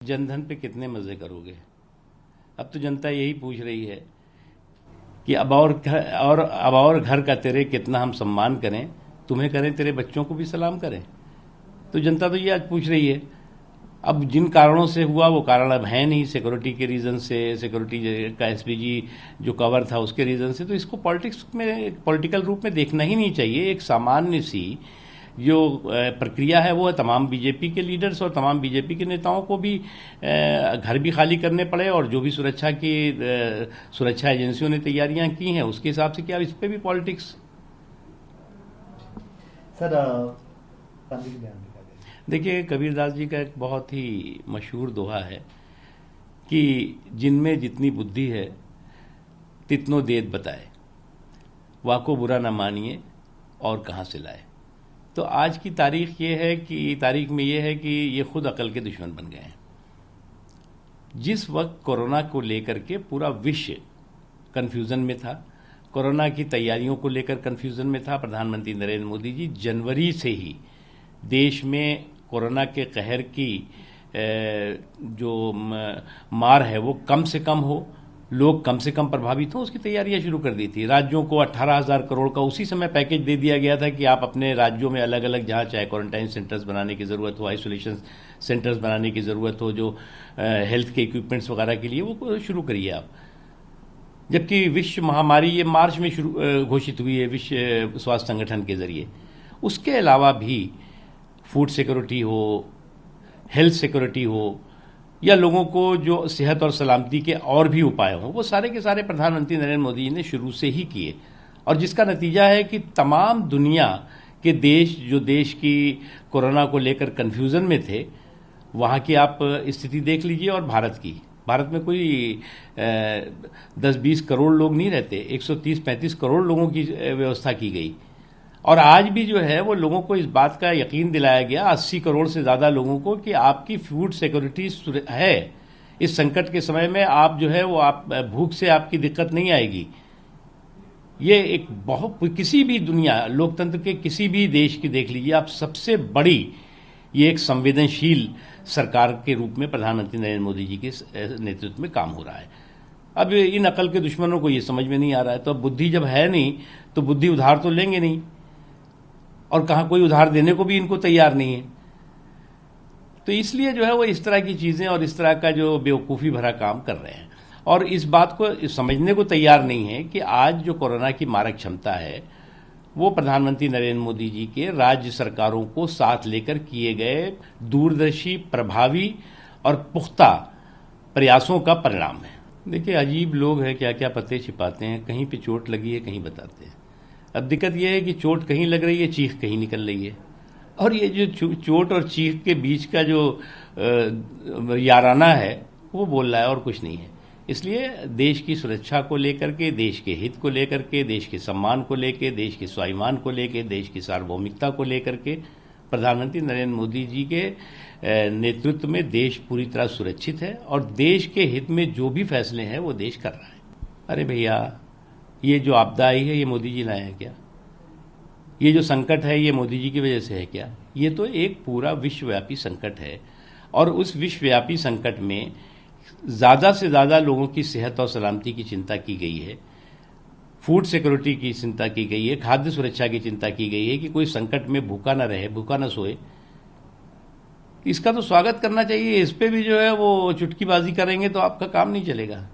जनधन पे कितने मजे करोगे। अब तो जनता यही पूछ रही है कि अब और घर का तेरे कितना हम सम्मान करें, तुम्हें करें तेरे बच्चों को भी सलाम करें। तो जनता तो ये आज पूछ रही है। अब जिन कारणों से हुआ वो कारण अब है नहीं, सिक्योरिटी के रीजन से, सिक्योरिटी का एसपीजी जो कवर था उसके रीजन से, तो इसको पॉलिटिक्स में, पॉलिटिकल रूप में देखना ही नहीं चाहिए। एक सामान्य सी जो प्रक्रिया है वो है तमाम बीजेपी के लीडर्स और तमाम बीजेपी के नेताओं को भी घर भी खाली करने पड़े, और जो भी सुरक्षा एजेंसियों ने तैयारियां की हैं उसके हिसाब से क्या इस पर भी पॉलिटिक्स। सर गांधी के बयान पे क्या कहेंगे? देखिए, कबीरदास जी का एक बहुत ही मशहूर दोहा है कि जिनमें जितनी बुद्धि है तितनो देत बताए, वाको बुरा ना मानिए और कहाँ से लाए। तो आज की तारीख में ये है कि ये खुद अकल के दुश्मन बन गए हैं। जिस वक्त कोरोना को लेकर के पूरा विश्व कंफ्यूजन में था, कोरोना की तैयारियों को लेकर कंफ्यूजन में था, प्रधानमंत्री नरेंद्र मोदी जी जनवरी से ही देश में कोरोना के कहर की जो मार है वो कम से कम हो, लोग कम से कम प्रभावित हो, उसकी तैयारियां शुरू कर दी थी। राज्यों को 18,000 करोड़ का उसी समय पैकेज दे दिया गया था कि आप अपने राज्यों में अलग अलग, जहां चाहे क्वारंटाइन सेंटर्स बनाने की जरूरत हो, आइसोलेशन सेंटर्स बनाने की जरूरत हो, जो हेल्थ के इक्विपमेंट्स वगैरह के लिए, वो शुरू करिए आप। जबकि विश्व महामारी ये मार्च में घोषित हुई है विश्व स्वास्थ्य संगठन के जरिए। उसके अलावा भी फूड सिक्योरिटी हो, हेल्थ सिक्योरिटी हो, या लोगों को जो सेहत और सलामती के और भी उपाय हों, वो सारे के सारे प्रधानमंत्री नरेंद्र मोदी जी ने शुरू से ही किए, और जिसका नतीजा है कि तमाम दुनिया के देश, जो देश की कोरोना को लेकर कन्फ्यूजन में थे, वहाँ की आप स्थिति देख लीजिए। और भारत में कोई 10-20 करोड़ लोग नहीं रहते, 130-35 करोड़ लोगों की व्यवस्था की गई। और आज भी जो है वो लोगों को इस बात का यकीन दिलाया गया, 80 करोड़ से ज़्यादा लोगों को, कि आपकी फूड सिक्योरिटी है। इस संकट के समय में आप जो है वो आप भूख से आपकी दिक्कत नहीं आएगी। ये एक बहुत, किसी भी दुनिया लोकतंत्र के किसी भी देश की देख लीजिए आप, सबसे बड़ी ये एक संवेदनशील सरकार के रूप में प्रधानमंत्री नरेंद्र मोदी जी के नेतृत्व में काम हो रहा है। अब इन अकल के दुश्मनों को ये समझ में नहीं आ रहा है, तो अब बुद्धि जब है नहीं तो बुद्धि उधार तो लेंगे नहीं, और कहाँ कोई उधार देने को भी इनको तैयार नहीं है। तो इसलिए जो है वो इस तरह की चीजें और इस तरह का जो बेवकूफ़ी भरा काम कर रहे हैं, और इस बात को समझने को तैयार नहीं है कि आज जो कोरोना की मारक क्षमता है वो प्रधानमंत्री नरेंद्र मोदी जी के राज्य सरकारों को साथ लेकर किए गए दूरदर्शी, प्रभावी और पुख्ता प्रयासों का परिणाम है। देखिए, अजीब लोग हैं, क्या क्या पत्ते छिपाते हैं। कहीं पे चोट लगी है, कहीं बताते हैं। अब दिक्कत यह है कि चोट कहीं लग रही है, चीख कहीं निकल रही है, और ये जो चोट और चीख के बीच का जो याराना है वो बोल रहा है और कुछ नहीं है। इसलिए देश की सुरक्षा को लेकर के, देश के हित को लेकर के, देश के सम्मान को लेकर, देश के स्वाभिमान को लेकर, देश की सार्वभौमिकता को लेकर के प्रधानमंत्री नरेंद्र मोदी जी के नेतृत्व में देश पूरी तरह सुरक्षित है, और देश के हित में जो भी फैसले हैं वो देश कर रहा है। अरे भैया, ये जो आपदा आई है ये मोदी जी लाए हैं क्या? ये जो संकट है ये मोदी जी की वजह से है क्या? ये तो एक पूरा विश्वव्यापी संकट है, और उस विश्वव्यापी संकट में ज़्यादा से ज़्यादा लोगों की सेहत और सलामती की चिंता की गई है, फूड सिक्योरिटी की चिंता की गई है, खाद्य सुरक्षा की चिंता की गई है कि कोई संकट में भूखा ना रहे, भूखा ना सोए। इसका तो स्वागत करना चाहिए। इस पे भी जो है वो चुटकीबाजी करेंगे तो आपका काम नहीं चलेगा।